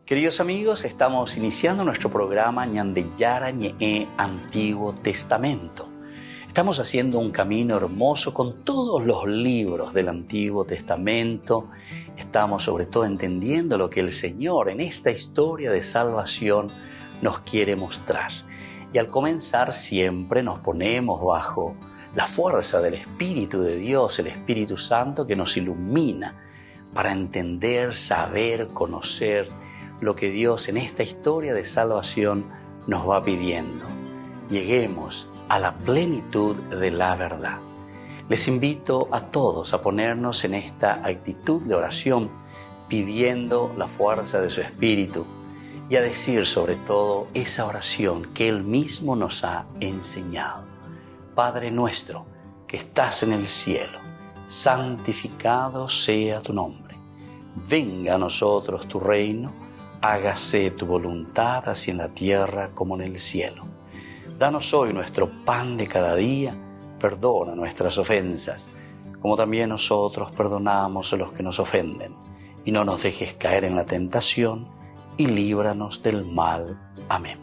Queridos amigos, estamos iniciando nuestro programa Ñandeyara Ñe'e Antiguo Testamento. Estamos haciendo un camino hermoso con todos los libros del Antiguo Testamento. Estamos sobre todo entendiendo lo que el Señor en esta historia de salvación nos quiere mostrar. Y al comenzar siempre nos ponemos bajo la fuerza del Espíritu de Dios, el Espíritu Santo que nos ilumina para entender, saber, conocer lo que Dios en esta historia de salvación nos va pidiendo. Lleguemos a la plenitud de la verdad. Les invito a todos a ponernos en esta actitud de oración, pidiendo la fuerza de su Espíritu y a decir sobre todo esa oración que Él mismo nos ha enseñado. Padre nuestro que estás en el cielo, santificado sea tu nombre. Venga a nosotros tu reino, hágase tu voluntad así en la tierra como en el cielo. Danos hoy nuestro pan de cada día, perdona nuestras ofensas, como también nosotros perdonamos a los que nos ofenden. Y no nos dejes caer en la tentación, y líbranos del mal. Amén.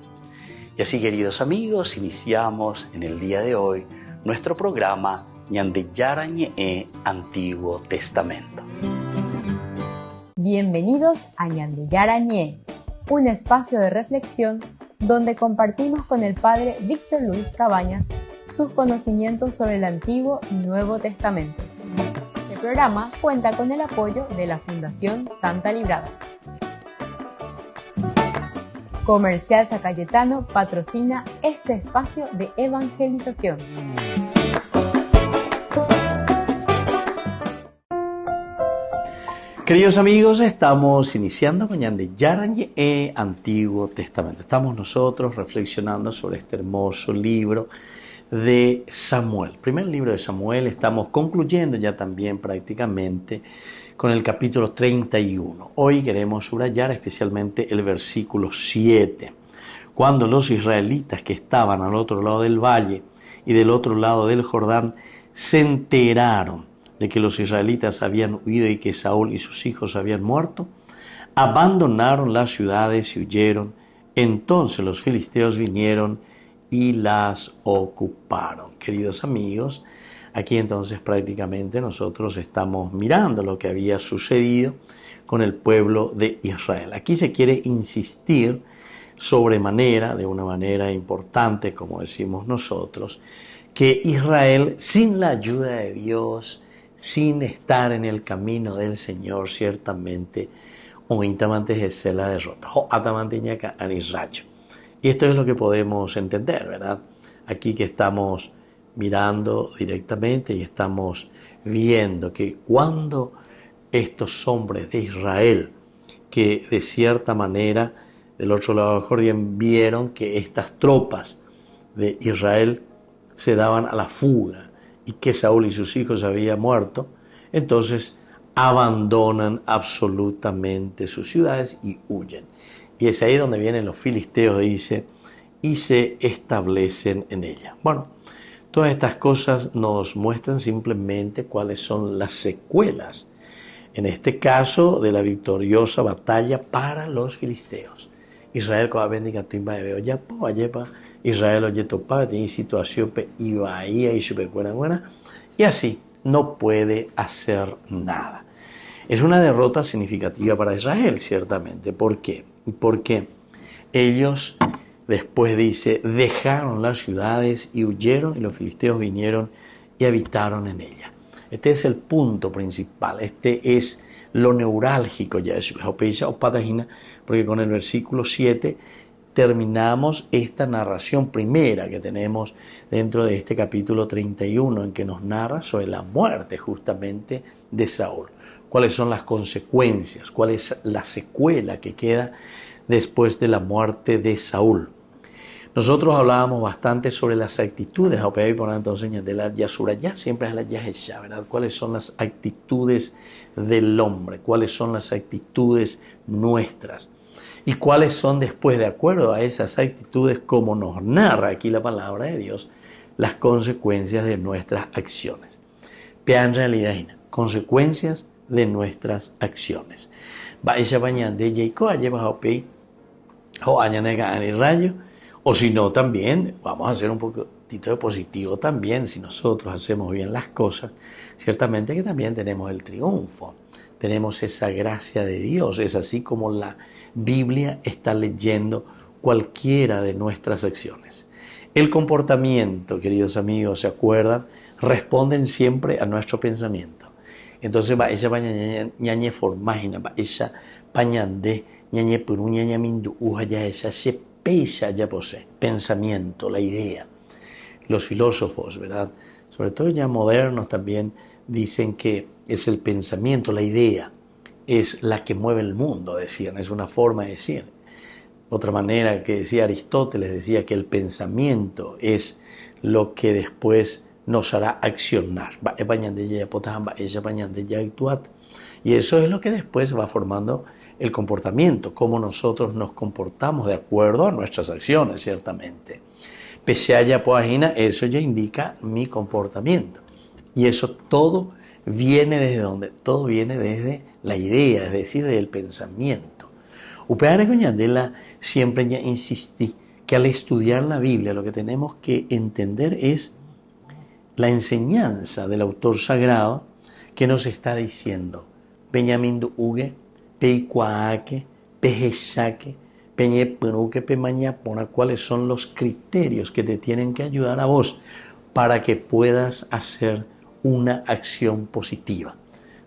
Y así, queridos amigos, iniciamos en el día de hoy nuestro programa Ñandeyara Ñe'e Antiguo Testamento. Bienvenidos a Ñandeyara Ñe'e, un espacio de reflexión donde compartimos con el Padre Víctor Luis Cabañas sus conocimientos sobre el Antiguo y Nuevo Testamento. El programa cuenta con el apoyo de la Fundación Santa Librada. Comercial San Cayetano patrocina este espacio de evangelización. Queridos amigos, estamos iniciando con Ñandeyara Ñe'e Antiguo Testamento. Estamos nosotros reflexionando sobre este hermoso libro de Samuel. Primer libro de Samuel, estamos concluyendo ya también prácticamente con el capítulo 31. Hoy queremos subrayar especialmente el versículo 7. Cuando los israelitas que estaban al otro lado del valle y del otro lado del Jordán se enteraron de que los israelitas habían huido y que Saúl y sus hijos habían muerto, abandonaron las ciudades y huyeron. Entonces los filisteos vinieron y las ocuparon. Queridos amigos, aquí entonces prácticamente nosotros estamos mirando lo que había sucedido con el pueblo de Israel. Aquí se quiere insistir sobremanera, de una manera importante, como decimos nosotros, que Israel, sin la ayuda de Dios, sin estar en el camino del Señor, ciertamente, es la derrota. Y esto es lo que podemos entender, ¿verdad? Aquí que estamos mirando directamente y estamos viendo que cuando estos hombres de Israel, que de cierta manera del otro lado del Jordán vieron que estas tropas de Israel se daban a la fuga y que Saúl y sus hijos habían muerto, entonces abandonan absolutamente sus ciudades y huyen. Y es ahí donde vienen los filisteos, dice, y se establecen en ella. Bueno, todas estas cosas nos muestran simplemente cuáles son las secuelas, en este caso, de la victoriosa batalla para los filisteos. Israel, como bendiga tu imba de veo, ya po, ayepa, Israel, oye, topa, tiene situación, y bahía y super buena, y así no puede hacer nada. Es una derrota significativa para Israel, ciertamente. ¿Por qué? Porque ellos, después dice, dejaron las ciudades y huyeron, y los filisteos vinieron y habitaron en ellas. Este es el punto principal, este es lo neurálgico ya de su página, porque con el versículo 7 terminamos esta narración primera que tenemos dentro de este capítulo 31, en que nos narra sobre la muerte justamente de Saúl. Cuáles son las consecuencias, cuál es la secuela que queda después de la muerte de Saúl. Nosotros hablábamos bastante sobre las actitudes, entonces de la Yasura, ya siempre es la Yahesha, ¿verdad? Cuáles son las actitudes del hombre, cuáles son las actitudes nuestras y cuáles son después, de acuerdo a esas actitudes, como nos narra aquí la palabra de Dios, las consecuencias de nuestras acciones. En realidad, consecuencias de nuestras acciones. va esa bañan de Jacob lleva a Pei o añanega en el rayo, o si no también vamos a hacer un poquitito de positivo también, si nosotros hacemos bien las cosas, ciertamente que también tenemos el triunfo, tenemos esa gracia de Dios, es así como la Biblia está leyendo cualquiera de nuestras acciones. El comportamiento, queridos amigos, ¿se acuerdan? Responden siempre a nuestro pensamiento. Entonces va esa ñañe formágina, va esa pañande, ñañe puru, ñañe mindu, uja ya esa se pesa ya posee. Pensamiento, la idea. Los filósofos, ¿verdad? Sobre todo ya modernos también dicen que es el pensamiento, la idea, es la que mueve el mundo, decían, es una forma de decir. Otra manera que decía Aristóteles, decía que el pensamiento es lo que después nos hará accionar. Y eso es lo que después va formando el comportamiento, cómo nosotros nos comportamos de acuerdo a nuestras acciones, ciertamente. Pese a ya página, eso ya indica mi comportamiento. Y eso todo viene desde ¿dónde? Todo viene desde la idea, es decir, del pensamiento. Upeare Coñandela siempre ya insistí que al estudiar la Biblia lo que tenemos que entender es la enseñanza del autor sagrado que nos está diciendo Benjamín Uge, Peicuaque, Pejesaque, Peñepunuque, Pemañapona, cuáles son los criterios que te tienen que ayudar a vos para que puedas hacer una acción positiva.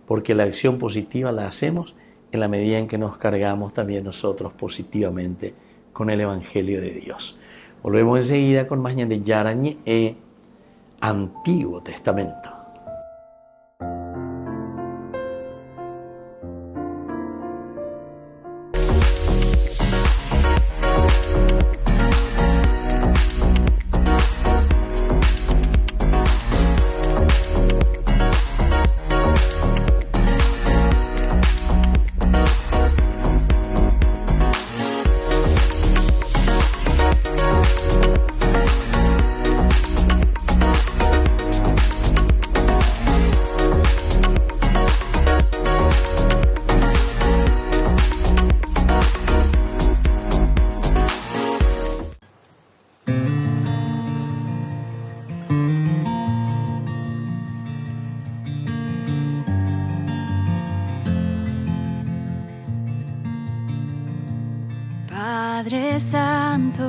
Porque la acción positiva la hacemos en la medida en que nos cargamos también nosotros positivamente con el Evangelio de Dios. Volvemos enseguida con más de Yarañe e Antiguo Testamento. Padre Santo,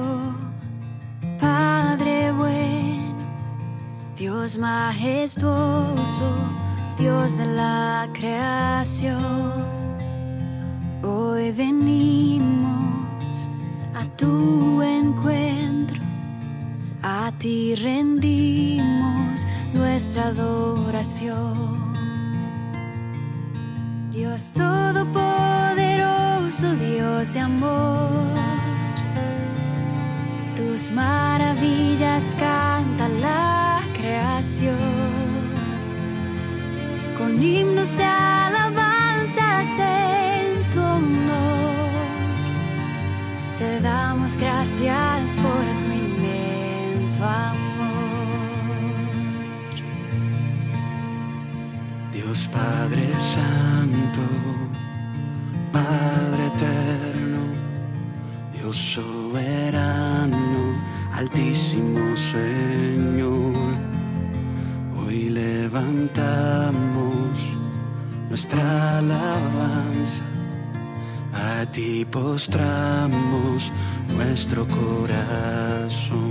Padre bueno, Dios majestuoso, Dios de la creación, hoy venimos a tu encuentro, a ti rendimos nuestra adoración. Dios todopoderoso, Dios de amor, tus maravillas canta la creación, con himnos de alabanzas en tu honor, te damos gracias por tu inmenso amor. Dios Padre Santo, Padre eterno, Dios soberano, altísimo Señor, hoy levantamos nuestra alabanza, a ti postramos nuestro corazón.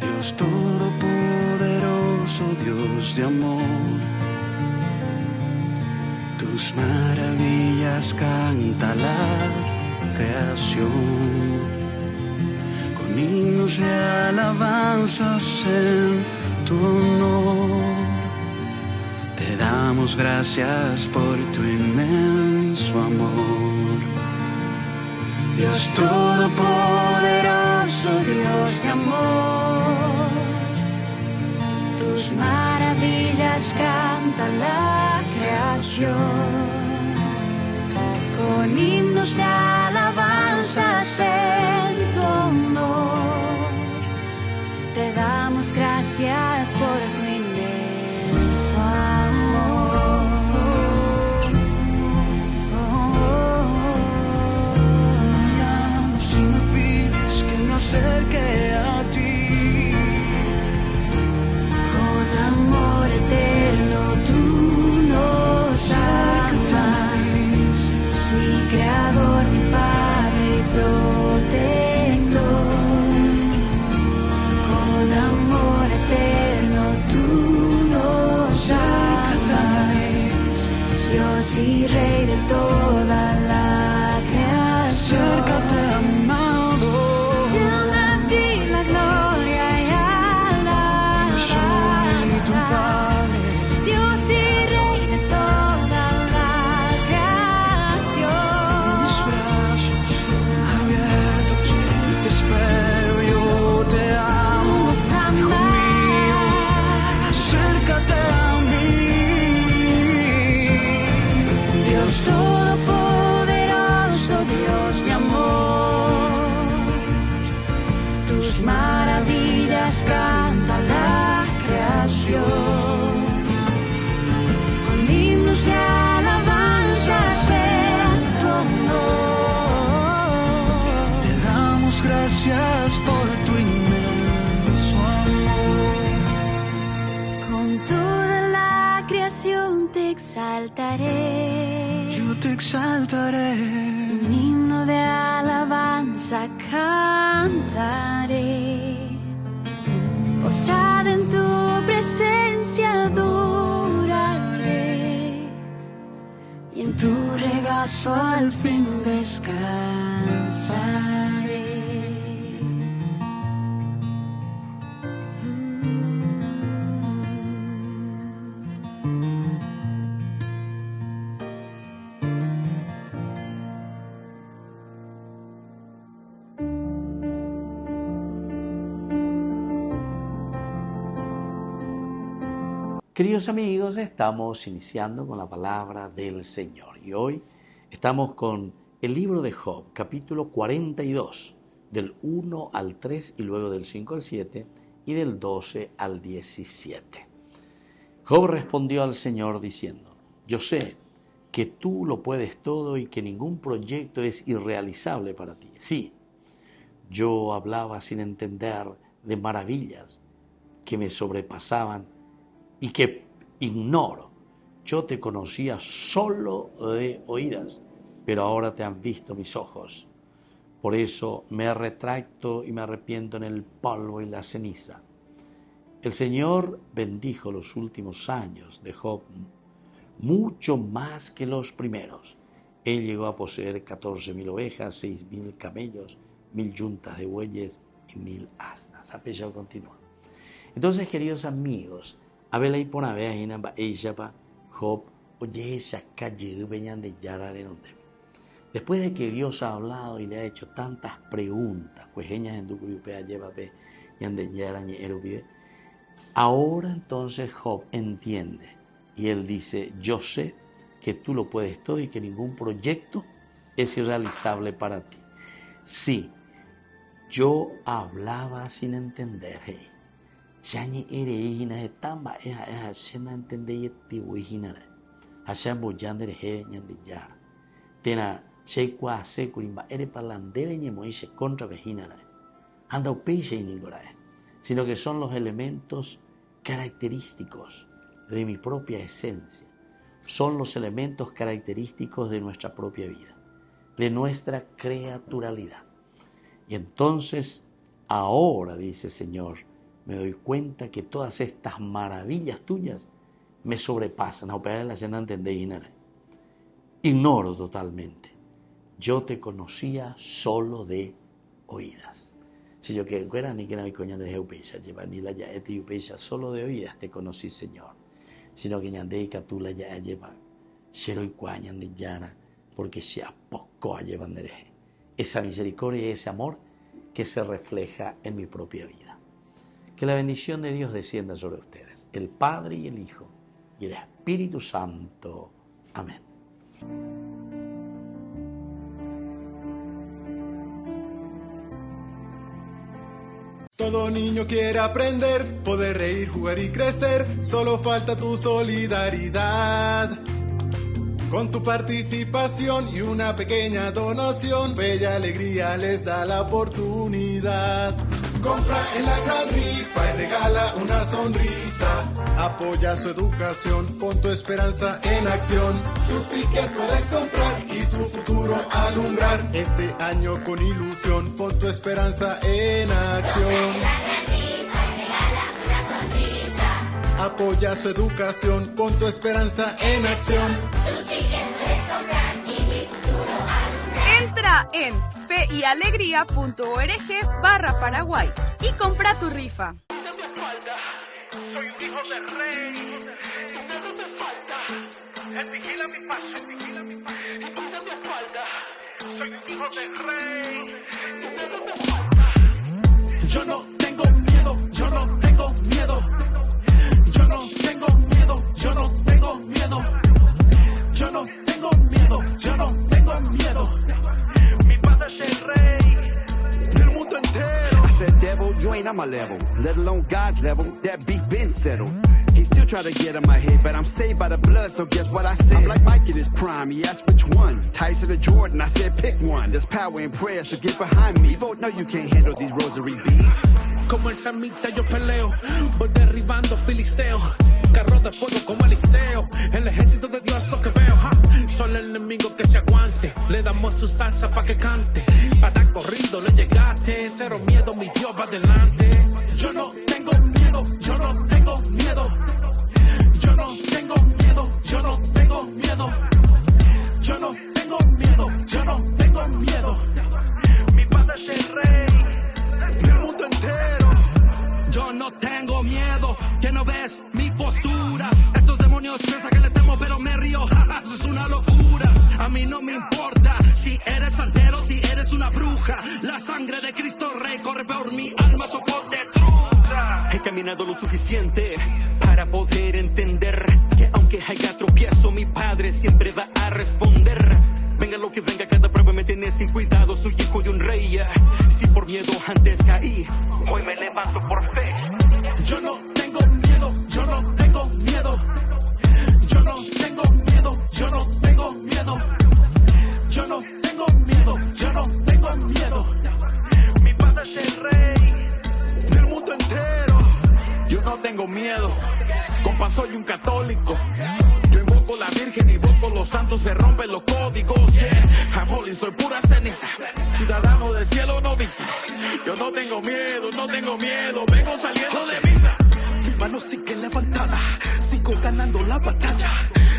Dios todopoderoso, Dios de amor, tus maravillas canta la creación, con himnos de alabanzas en tu honor, te damos gracias por tu inmenso amor. Dios todopoderoso, Dios de amor, tus maravillas canta la creación, con himnos de alabanzas en tu honor, te damos gracias por tu inmenso amor. amor. Tus maravillas canta la creación. Con himnos de alabanzas en tu honor. Te damos gracias por tu inmenso amor. Con toda la creación te exaltaré. Yo te exaltaré. Un himno de alabanza cantaré. Postrada en tu presencia adoraré. Y en tu regazo al fin descansaré. Queridos amigos, estamos iniciando con la palabra del Señor y hoy estamos con el libro de Job, capítulo 42, del 1 al 3 y luego del 5 al 7 y del 12 al 17. Job respondió al Señor diciendo: yo sé que tú lo puedes todo y que ningún proyecto es irrealizable para ti. Sí, yo hablaba sin entender de maravillas que me sobrepasaban y que ignoro. Yo te conocía solo de oídas, pero ahora te han visto mis ojos. Por eso me retracto y me arrepiento en el polvo y la ceniza. El Señor bendijo los últimos años de Job, mucho más que los primeros. Él llegó a poseer 14,000 ovejas, 6,000 camellos, 1,000 yuntas de bueyes y 1,000 asnas. Apellido continúa. Entonces, queridos amigos, Abel y por Abel ahí namba ella Job oye esa calle venían de yarare donde. Después de que Dios ha hablado y le ha hecho tantas preguntas, cuejeñas en tu grupea lleva pe yande yarañe erubive. Ahora entonces Job entiende y él dice: yo sé que tú lo puedes todo y que ningún proyecto es irrealizable para ti. Sí, yo hablaba sin entender. Hey. Yani ere hina he tamba eha shena entende yeti wihina hasha boyande he nyande yar tena sheikwa se kurimba ere palandere ñemo ise contra vejina anda upeixe iningora sino que son los elementos característicos de mi propia esencia, son los elementos característicos de nuestra propia vida, de nuestra creaturalidad. Y entonces ahora, dice el Señor, me doy cuenta que todas estas maravillas tuyas me sobrepasan. A operar en la cena entendéis, ignoro totalmente. Yo te conocía solo de oídas. Si yo que fuera ni que no hay coña de Jeupesha, lleva ni la ya etiopesha, solo de oídas te conocí, Señor. Sino que ñandei catula ya lleva, shero y cuañan de llana, porque se apocó a llevan de esa misericordia y ese amor que se refleja en mi propia vida. Que la bendición de Dios descienda sobre ustedes, el Padre y el Hijo y el Espíritu Santo. Amén. Todo niño quiere aprender, poder reír, jugar y crecer, solo falta tu solidaridad. Con tu participación y una pequeña donación, Bella Alegría les da la oportunidad. Compra en la gran rifa y regala una sonrisa. Apoya su educación, pon tu esperanza en acción. Tu ticket puedes comprar y su futuro alumbrar. Este año con ilusión, pon tu esperanza en acción. Apoya su educación, pon tu esperanza en acción. Tu ticket puedes comprar y mi futuro alumbrar. Entra en feyalegría.org/Paraguay y compra tu rifa. Soy un hijo de rey, tu dedo te falta, él vigila mi paso, y ponte tu espalda. Soy un hijo de rey, tu dedo te falta. Yo no tengo miedo, yo no tengo miedo. Yo no tengo miedo, yo no tengo miedo. Yo no tengo miedo, yo no tengo miedo. Mi padre you ain't on my level, let alone God's level. That beef been settled. He still try to get in my head, but I'm saved by the blood, so guess what I said? I'm like Mike in his prime, he asked which one. Tyson or Jordan, I said pick one. There's power in prayer, so get behind me. Vote no, you can't handle these rosary beads. Como el samita yo peleo, voy derribando filisteos, carros de fuego como Eliseo, el ejército de Dios lo que veo, ja. Solo el enemigo que se aguante, le damos su salsa pa' que cante, para corrido le llegaste, cero miedo, mi Dios va adelante. Yo no tengo miedo, yo no tengo miedo, yo no tengo miedo, yo no tengo miedo, yo no tengo miedo, yo no tengo miedo, mi padre es el rey del mundo entero. Yo no tengo miedo, que no ves mi postura. Estos demonios piensan que les temo, pero me río, eso es una locura. A mí no me importa si eres santero, si eres una bruja. La sangre de Cristo Rey corre por mi alma, soporte trucha. He caminado lo suficiente para poder entender que aunque haya tropiezo, mi Padre siempre va a responder. Venga lo que venga, cada prueba me tiene sin cuidado. Soy hijo de un rey. Si por miedo antes caí, hoy me levanto por fe. Yo no tengo miedo, yo no tengo miedo, yo no tengo miedo, yo no tengo miedo, yo no tengo miedo, yo no tengo miedo. Mi padre es el rey del mundo entero. Yo no tengo miedo, compa, soy un católico. Yo invoco la Virgen, invoco los santos, se rompen los códigos, yeah. I'm holy, soy pura ceniza, ciudadano del cielo novicia. Yo no tengo miedo, no tengo miedo, vengo saliendo de misa. Mi mano sigue levantada, sigo ganando la batalla.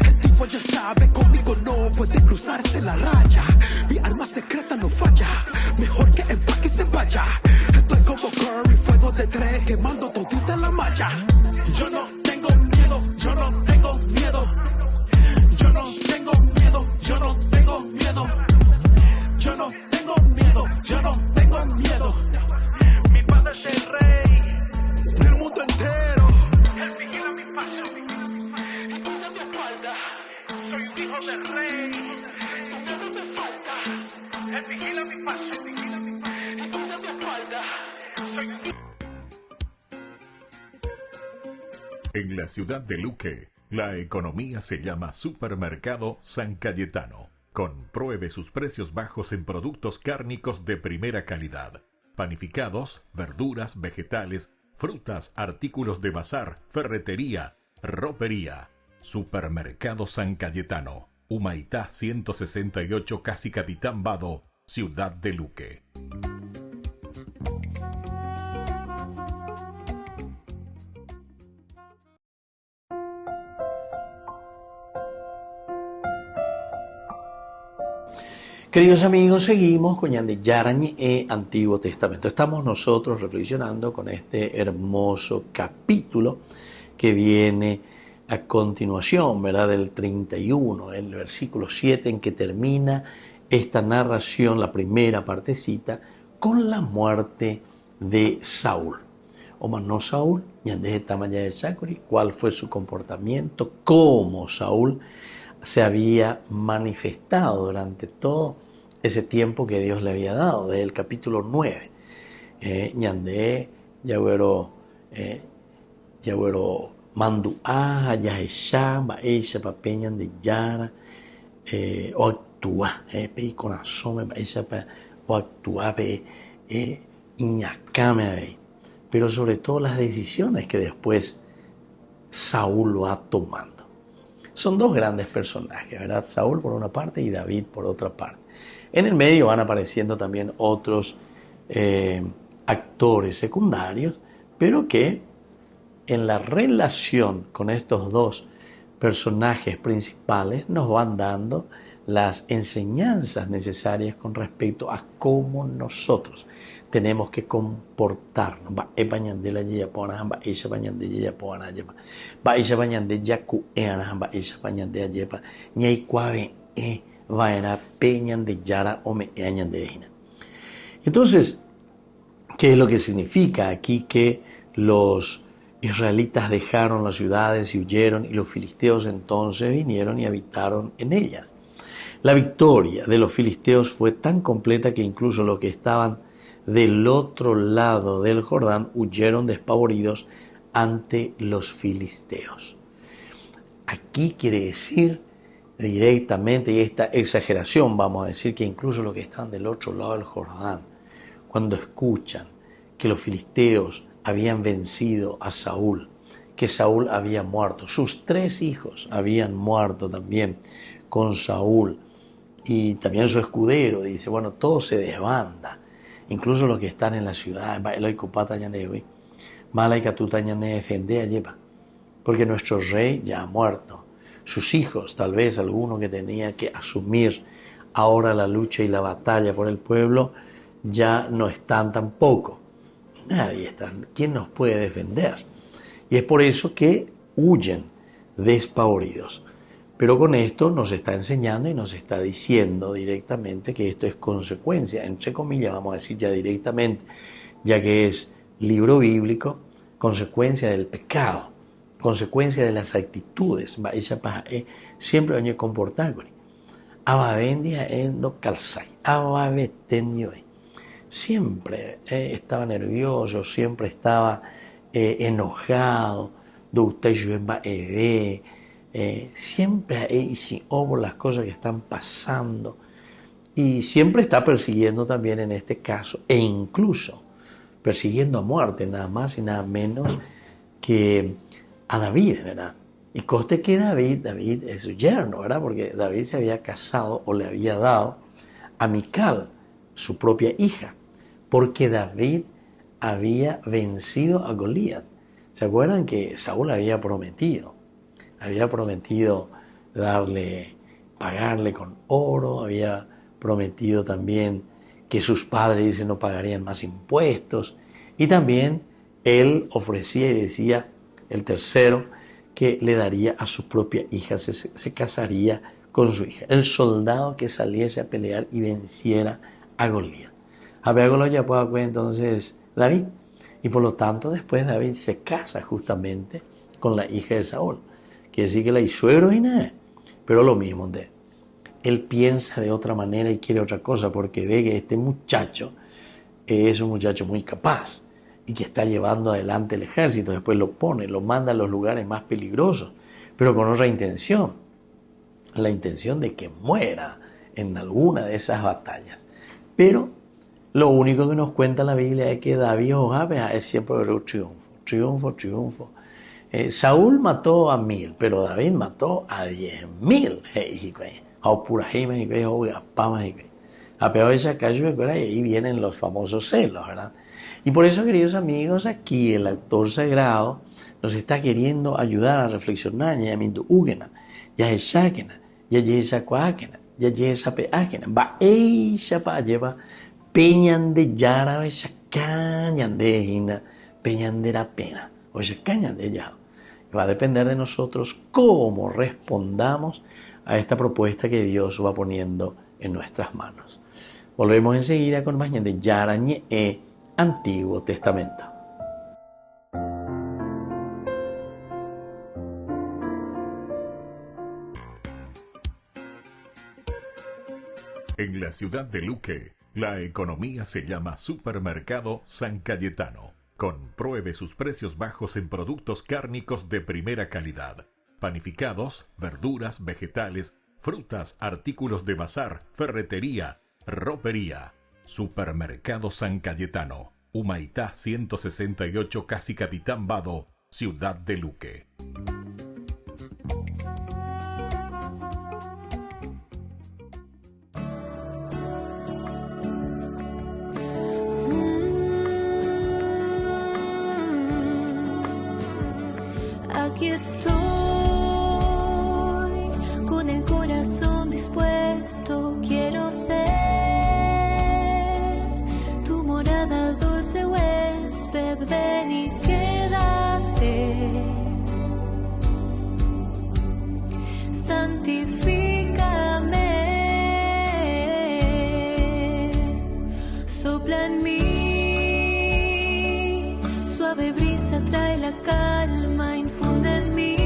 El tipo ya sabe, conmigo no puede cruzarse la raya. Mi arma secreta no falla, mejor que empaque y se vaya. Estoy como Curry, fuego de tres, quemando todita la malla. Yo no tengo miedo, yo no tengo miedo, yo no tengo miedo, yo no tengo miedo, yo no tengo miedo, yo no tengo miedo. Mi padre es el rey del mundo entero. Él vigila mi paso y cuida mi espalda. Soy un hijo del rey, nada me falta. Él vigila mi paso y cuida mi espalda. Soy un hijo. En la ciudad de Luque, la economía se llama Supermercado San Cayetano. Compruebe sus precios bajos en productos cárnicos de primera calidad. Panificados, verduras, vegetales, frutas, artículos de bazar, ferretería, ropería. Supermercado San Cayetano, Humaitá 168, casi Capitán Vado, ciudad de Luque. Queridos amigos, seguimos con Ñande Yarañi e Antiguo Testamento. Estamos nosotros reflexionando con este hermoso capítulo que viene a continuación, ¿verdad? Del 31, el versículo 7, en que termina esta narración, la primera partecita, con la muerte de Saúl. O más no Saúl, Ñande Tamaya de Sacuri, cuál fue su comportamiento, cómo Saúl se había manifestado durante todo ese tiempo que Dios le había dado, desde el capítulo 9. Ñande, Yagüero Manduá, Yaheshá, Baesha, Papeñan de Yara, o actúa, Peiconasome, Baesha, o actúa, Iñacame, pero sobre todo las decisiones que después Saúl va tomando. Son dos grandes personajes, ¿verdad? Saúl por una parte y David por otra parte. En el medio van apareciendo también otros actores secundarios, pero que en la relación con estos dos personajes principales nos van dando las enseñanzas necesarias con respecto a cómo nosotros tenemos que comportarnos. Entonces, ¿qué es lo que significa aquí? Que los israelitas dejaron las ciudades y huyeron, y los filisteos entonces vinieron y habitaron en ellas. La victoria de los filisteos fue tan completa que incluso los que estaban del otro lado del Jordán huyeron despavoridos ante los filisteos. Aquí quiere decir directamente, y esta exageración, vamos a decir, que incluso los que están del otro lado del Jordán, cuando escuchan que los filisteos habían vencido a Saúl, que Saúl había muerto, sus 3 hijos habían muerto también con Saúl, y también su escudero, dice, bueno, todo se desbanda, incluso los que están en la ciudad, porque nuestro rey ya ha muerto, sus hijos, tal vez alguno que tenía que asumir ahora la lucha y la batalla por el pueblo, ya no están tampoco. Nadie está. ¿Quién nos puede defender? Y es por eso que huyen despavoridos. Pero con esto nos está enseñando y nos está diciendo directamente que esto es consecuencia, entre comillas, vamos a decir ya directamente, ya que es libro bíblico, consecuencia del pecado, consecuencia de las actitudes. Siempre hay que comportar. Siempre estaba nervioso, siempre estaba enojado, siempre por las cosas que están pasando, y siempre está persiguiendo también en este caso, e incluso persiguiendo a muerte, nada más y nada menos que a David, ¿verdad? Y conste que David es su yerno, ¿verdad? Porque David se había casado o le había dado a Mical, su propia hija, porque David había vencido a Goliat. ¿Se acuerdan que Saúl había prometido pagarle con oro, había prometido también que sus padres no pagarían más impuestos, y también él ofrecía y decía, el tercero, que le daría a su propia hija, se casaría con su hija, el soldado que saliese a pelear y venciera a Goliat. Entonces David, y por lo tanto después David se casa justamente con la hija de Saúl, quiere decir que la suegro y nada, pero lo mismo, él piensa de otra manera y quiere otra cosa, porque ve que este muchacho es un muchacho muy capaz y que está llevando adelante el ejército, después lo manda a los lugares más peligrosos, pero con otra intención, la intención de que muera en alguna de esas batallas. Pero lo único que nos cuenta la Biblia es que David es siempre un triunfo. Saúl mató a 1000, pero David mató a 10,000. Y ahí vienen los famosos celos, ¿verdad? Y por eso, queridos amigos, aquí el autor sagrado nos está queriendo ayudar a reflexionar. Va a depender de nosotros cómo respondamos a esta propuesta que Dios va poniendo en nuestras manos. Volvemos enseguida con más de Yarañe Antiguo Testamento. En la ciudad de Luque, la economía se llama Supermercado San Cayetano. Compruebe sus precios bajos en productos cárnicos de primera calidad. Panificados, verduras, vegetales, frutas, artículos de bazar, ferretería, ropería. Supermercado San Cayetano, Humaitá 168, Casi Capitán Vado, Ciudad de Luque. Aquí estoy, con el corazón dispuesto, quiero ser tu morada, dulce huésped, ven y quédate. Santifícame, sopla en mí, suave brisa trae la calma, infunde en mí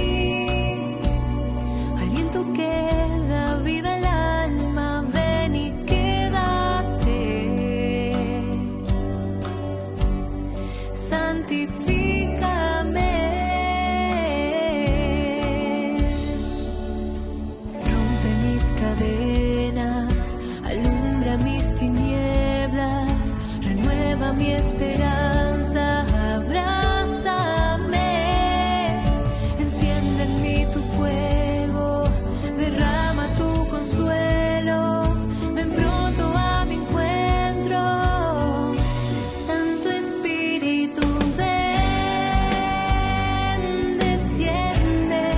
aliento que da vida al alma, ven y quédate. a mi esperanza, abrázame, enciende en mí tu fuego, derrama tu consuelo, ven pronto a mi encuentro, Santo Espíritu, ven, desciende,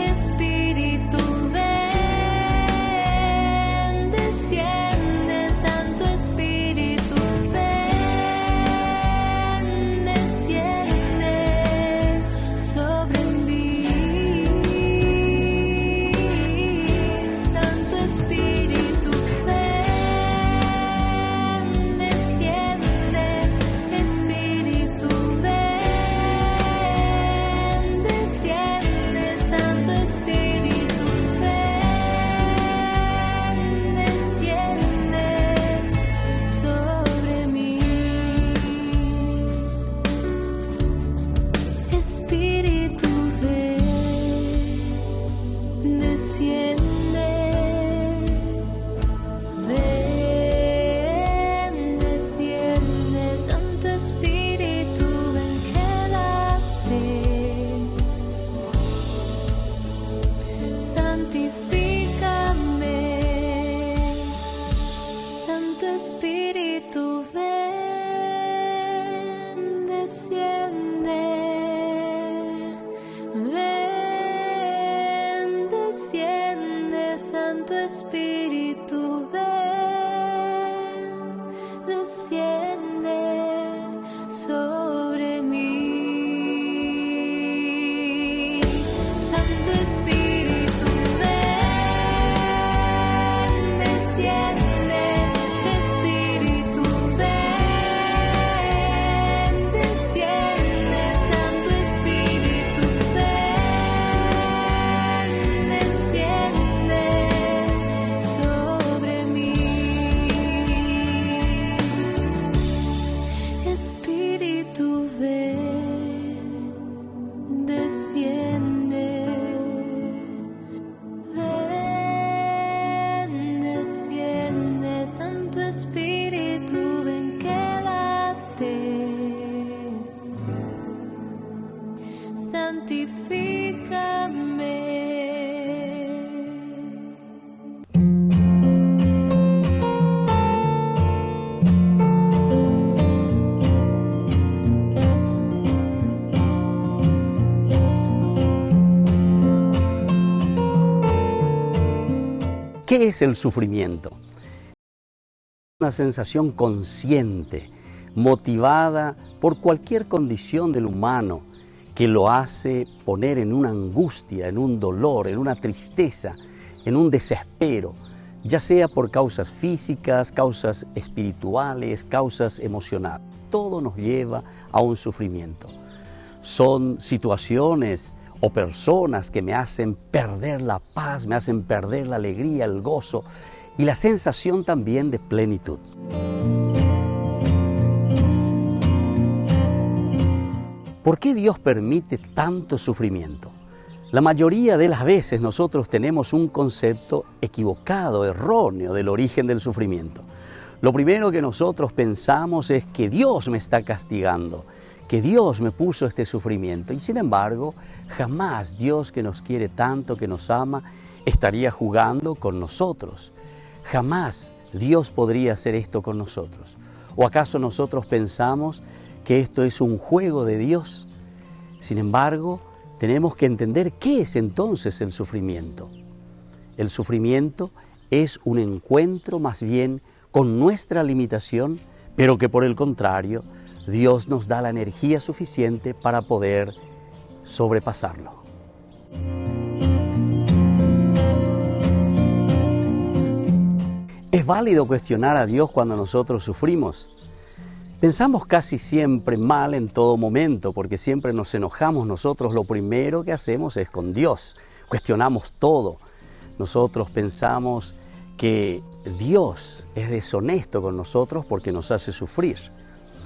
Espíritu, ven, desciende, Santo Espíritu, ven, desciende sobre mí, Santo Espíritu, ven, desciende, Espíritu, ven, desciende, Santo Espíritu, ven, desciende sobre mí. Espíritu, ven, desciende, ven, desciende, Santo Espíritu, ven, quédate, santifícame, Santo Espíritu, ven, desciende, ven, desciende, Santo Espíritu, ven, desciende sobre mí. Santo Espíritu, ven, desciende, Espíritu, ven, desciende, Santo Espíritu, ven, desciende sobre mí. Espíritu, ven, desciende, ven, desciende, Santo Espíritu, ven, quédate, santifícame. ¿Qué es el sufrimiento? Una sensación consciente, motivada por cualquier condición del humano que lo hace poner en una angustia, en un dolor, en una tristeza, en un desespero, ya sea por causas físicas, causas espirituales, causas emocionales. Todo nos lleva a un sufrimiento. Son situaciones o personas que me hacen perder la paz, me hacen perder la alegría, el gozo y la sensación también de plenitud. ¿Por qué Dios permite tanto sufrimiento? La mayoría de las veces nosotros tenemos un concepto equivocado, erróneo del origen del sufrimiento. Lo primero que nosotros pensamos es que Dios me está castigando, que Dios me puso este sufrimiento. Y sin embargo, jamás Dios, que nos quiere tanto, que nos ama, estaría jugando con nosotros. Jamás Dios podría hacer esto con nosotros. ¿O acaso nosotros pensamos que esto es un juego de Dios? Sin embargo, tenemos que entender qué es entonces el sufrimiento. El sufrimiento es un encuentro más bien con nuestra limitación, pero que por el contrario, Dios nos da la energía suficiente para poder sobrepasarlo. ¿Es válido cuestionar a Dios cuando nosotros sufrimos? Pensamos casi siempre mal en todo momento, porque siempre nos enojamos nosotros. Lo primero que hacemos es con Dios. Cuestionamos todo. Nosotros pensamos que Dios es deshonesto con nosotros porque nos hace sufrir.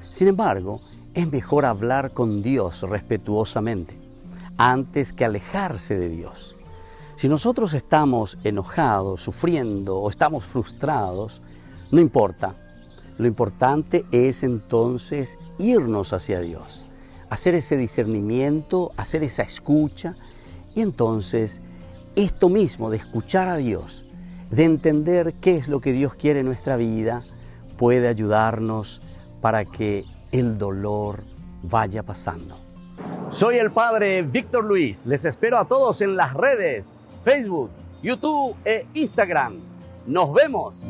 Sin embargo, es mejor hablar con Dios respetuosamente antes que alejarse de Dios. Si nosotros estamos enojados, sufriendo o estamos frustrados, no importa. Lo importante es entonces irnos hacia Dios, hacer ese discernimiento, hacer esa escucha, y entonces esto mismo de escuchar a Dios, de entender qué es lo que Dios quiere en nuestra vida, puede ayudarnos para que el dolor vaya pasando. Soy el Padre Víctor Luis. Les espero a todos en las redes, Facebook, YouTube e Instagram. ¡Nos vemos!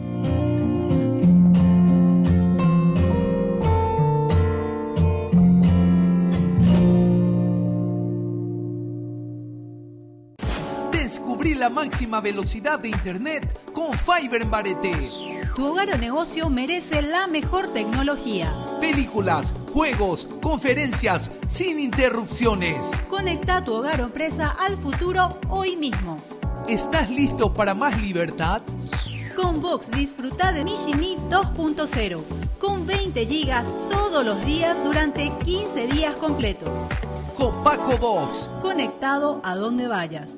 Descubrí la máxima velocidad de Internet con Fiber en Barete. Tu hogar o negocio merece la mejor tecnología. Películas, juegos, conferencias, sin interrupciones. Conecta tu hogar o empresa al futuro hoy mismo. ¿Estás listo para más libertad? Con Vox disfruta de Mishimi 2.0 con 20 gigas todos los días durante 15 días completos. Con Paco Vox. Conectado a donde vayas.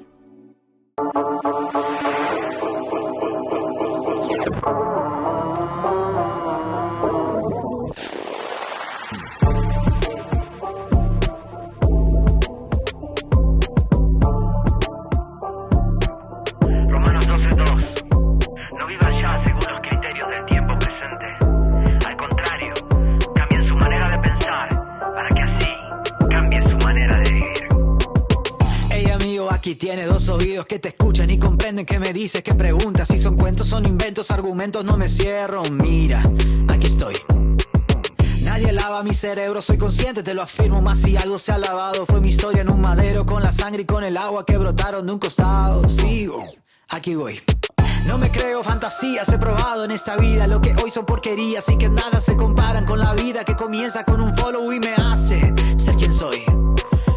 Romanos 12:2. No vivan ya según los criterios del tiempo presente. Al contrario, cambien su manera de pensar para que así cambie su manera de vivir. Hey amigo, aquí tiene dos oídos que te escuchan y comprenden que me dices, que preguntas. Si son cuentos, son inventos, argumentos, no me cierro. Mira, aquí estoy. Nadie lava mi cerebro, soy consciente, te lo afirmo. Más si algo se ha lavado, fue mi historia en un madero, con la sangre y con el agua que brotaron de un costado. Sigo, aquí voy. No me creo fantasías, he probado en esta vida lo que hoy son porquerías y que nada se comparan con la vida que comienza con un follow y me hace ser quien soy.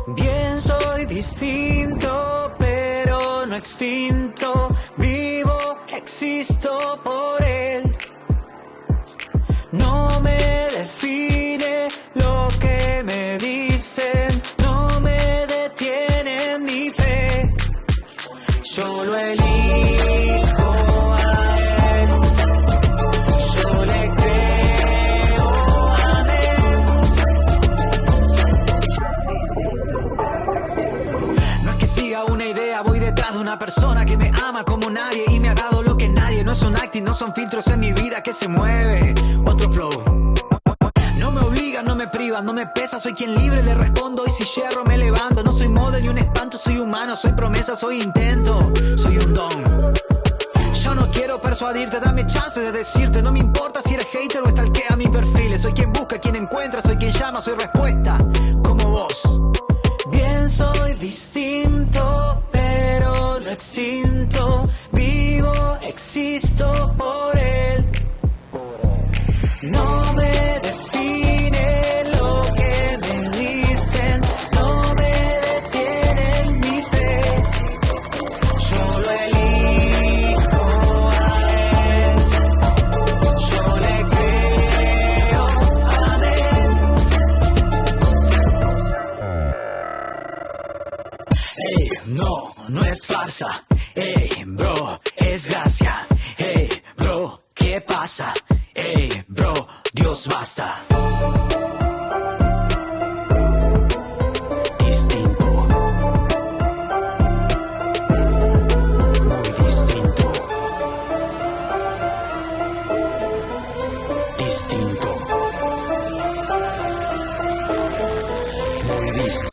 Bien, soy distinto, pero no extinto. Vivo, existo por él. No me define lo que me dicen, no me detiene mi fe. Yo lo elijo a él, yo le creo a él. No es que siga una idea, voy detrás de una persona que me ama como nadie y me ha dado lo que nadie. No es un acting, no son filtros en mi vida que se mueve. Otro flow. No me obligan, no me privan, no me pesa, soy quien libre le respondo y si yerro me levanto. No soy model ni un espanto, soy humano, soy promesa, soy intento, soy un don. Yo no quiero persuadirte, dame chance de decirte, no me importa si eres hater o stalkea mi perfil. Soy quien busca, quien encuentra, soy quien llama, soy respuesta, como vos. Bien, soy distinto, pero no extinto. Vivo, existo por él. No me define lo que me dicen, no me detiene mi fe. Yo lo elijo a él, yo le creo a él. Hey, no, no es farsa. Hey, bro, es gracia. Hey, bro, ¿qué pasa? Hey, bro, Dios basta. Distinto. Muy distinto. Distinto. Muy distinto.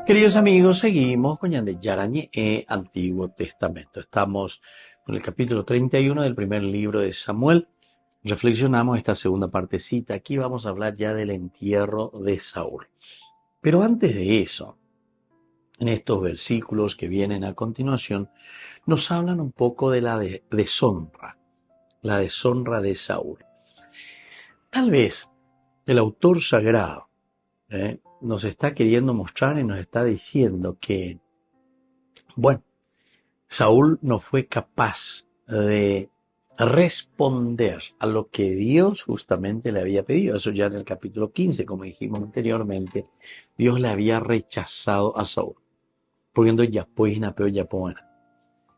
Queridos amigos, seguimos con Yandé Yarañé Antiguo Testamento. Estamos con el capítulo 31 del primer libro de Samuel. Reflexionamos esta segunda partecita. Aquí vamos a hablar ya del entierro de Saúl. Pero antes de eso, en estos versículos que vienen a continuación, nos hablan un poco de la deshonra de Saúl. Tal vez el autor sagrado nos está queriendo mostrar y nos está diciendo que, bueno, Saúl no fue capaz de responder a lo que Dios justamente le había pedido. Eso ya en el capítulo 15, como dijimos anteriormente, Dios le había rechazado a Saúl. Porque ya pues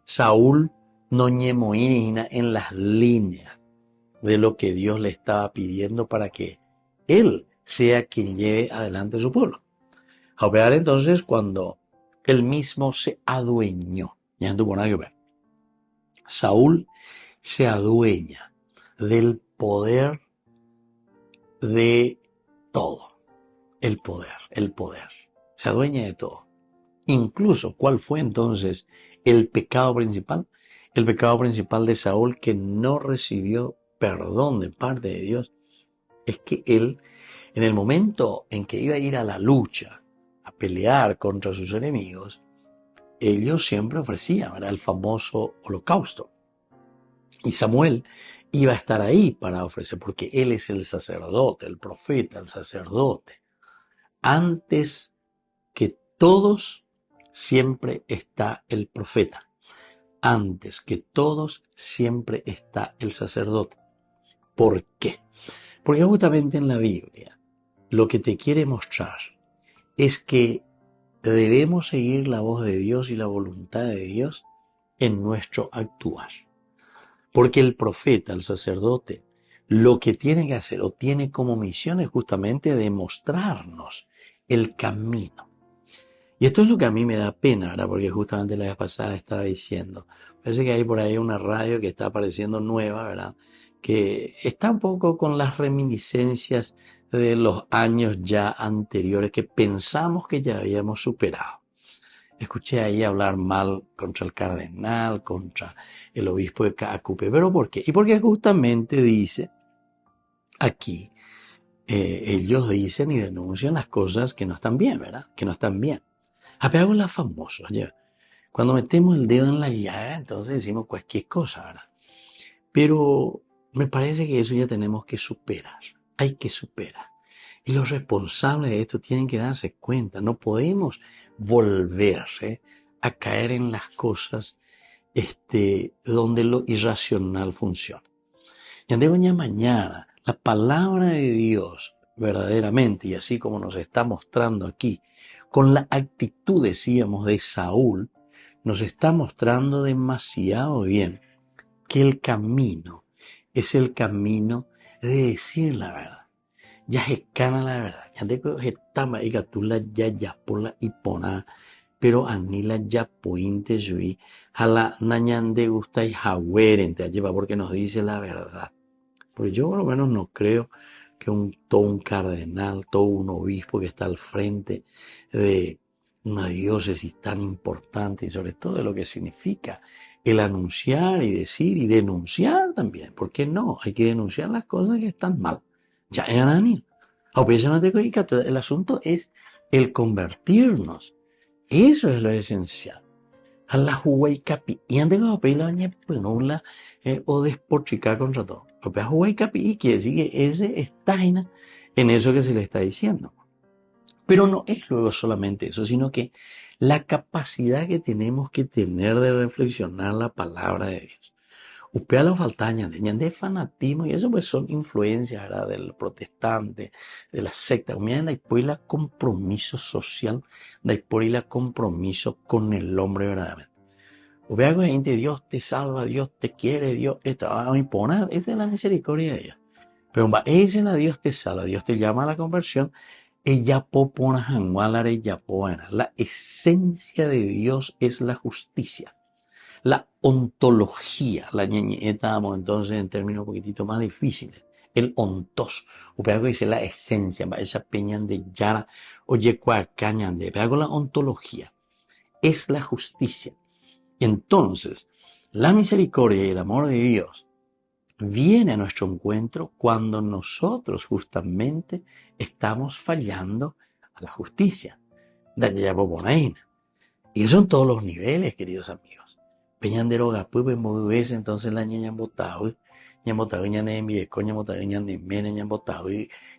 Saúl no ñemoína en las líneas de lo que Dios le estaba pidiendo para que él sea quien lleve adelante su pueblo. A operar entonces cuando él mismo se adueñó. Ya no tuvo nada que ver. Saúl se adueña del poder de todo. El poder. Se adueña de todo. Incluso, ¿cuál fue entonces el pecado principal? El pecado principal de Saúl, que no recibió perdón de parte de Dios, es que él, en el momento en que iba a ir a la lucha, a pelear contra sus enemigos, ellos siempre ofrecían, ¿verdad?, el famoso holocausto. Y Samuel iba a estar ahí para ofrecer, porque él es el sacerdote, el profeta, el sacerdote. Antes que todos, siempre está el profeta. Antes que todos, siempre está el sacerdote. ¿Por qué? Porque justamente en la Biblia lo que te quiere mostrar es que debemos seguir la voz de Dios y la voluntad de Dios en nuestro actuar. Porque el profeta, el sacerdote, lo que tiene que hacer o tiene como misión es justamente demostrarnos el camino. Y esto es lo que a mí me da pena, ¿verdad? Porque justamente la vez pasada estaba diciendo, parece que hay por ahí una radio que está apareciendo nueva, ¿verdad?, que está un poco con las reminiscencias de los años ya anteriores que pensamos que ya habíamos superado. Escuché ahí hablar mal contra el cardenal, contra el obispo de Cacupe. ¿Pero por qué? Y porque justamente dice aquí, ellos dicen y denuncian las cosas que no están bien, ¿verdad? Que no están bien. Apego la famosa, ya. Cuando metemos el dedo en la llaga, entonces decimos cualquier cosa, ¿verdad? Pero me parece que eso ya tenemos que superar. Hay que superar. Y los responsables de esto tienen que darse cuenta. No podemos volver a caer en las cosas donde lo irracional funciona. Y andemos mañana, la palabra de Dios verdaderamente, y así como nos está mostrando aquí, con la actitud, decíamos, de Saúl, nos está mostrando demasiado bien que el camino es el camino de decir la verdad. Ya se cana la verdad. Ya de que estama y gatula ya pola y pona, pero anila ya pointe sui, jala nañande gusta y jahuerente lleva porque nos dice la verdad. Porque yo por lo menos no creo que todo un cardenal, todo un obispo que está al frente de una diócesis tan importante y sobre todo de lo que significa el anunciar y decir y denunciar también. ¿Por qué no? Hay que denunciar las cosas que están mal. Ya eran el asunto es el convertirnos. Eso es lo esencial. A la Huawei Capi. Y antes de pedir la baña penula o despotricar contra todo. Lo que Huawei Capi quiere decir que ese está en eso que se le está diciendo. Pero no es luego solamente eso, sino que la capacidad que tenemos que tener de reflexionar la palabra de Dios. Upea la faltaña de fanatismo y eso pues son influencias, ¿verdad?, del protestante, de la secta. Mira, después la compromiso social, después la compromiso con el hombre verdaderamente. Upea con gente, Dios te salva, Dios te quiere, Dios te va a imponer. Esa es la misericordia de Dios. Pero esa es la Dios te salva, Dios te llama a la conversión. La esencia de Dios es la justicia. La ontología, la estábamos entonces en términos un poquitito más difíciles. El ontos, upea dice la esencia, esa peña de yara, oye cuacañan de, upea la ontología, es la justicia. Entonces, la misericordia y el amor de Dios viene a nuestro encuentro cuando nosotros justamente estamos fallando a la justicia. Y eso en todos los niveles, queridos amigos. Peñandero Gapu, pues entonces la ñaña botado, ñane viejo, ñane mene,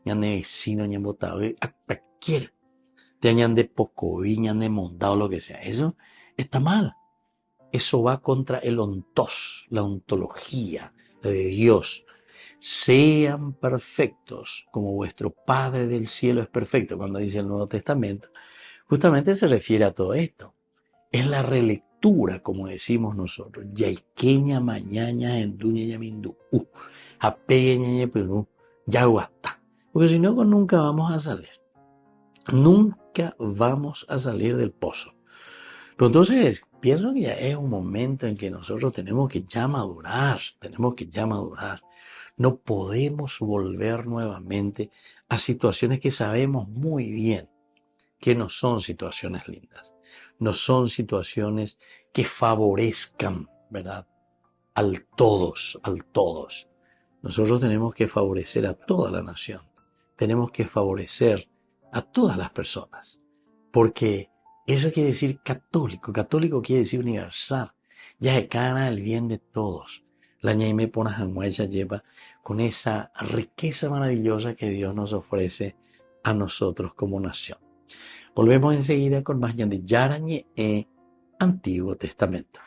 ñane vecino, a cualquiera. Te ñande poco, ñande mondado, lo que sea. Eso está mal. Eso va contra el ontos, la ontología de Dios. Sean perfectos como vuestro Padre del cielo es perfecto. Cuando dice el Nuevo Testamento, justamente se refiere a todo esto. Es la relectura, como decimos nosotros. Yaiqueña mañana en duña yamindu. Apeña perú. Yaguata. Porque si no, nunca vamos a salir. Nunca vamos a salir del pozo. Pero entonces, pienso que ya es un momento en que nosotros tenemos que ya madurar. No podemos volver nuevamente a situaciones que sabemos muy bien que no son situaciones lindas. No son situaciones que favorezcan, ¿verdad? Al todos. Nosotros tenemos que favorecer a toda la nación. Tenemos que favorecer a todas las personas. Porque eso quiere decir católico. Católico quiere decir universal. Ya se gana el bien de todos. La ñaime pona janguaya lleva con esa riqueza maravillosa que Dios nos ofrece a nosotros como nación. Volvemos enseguida con más de Yarañe e Antiguo Testamento.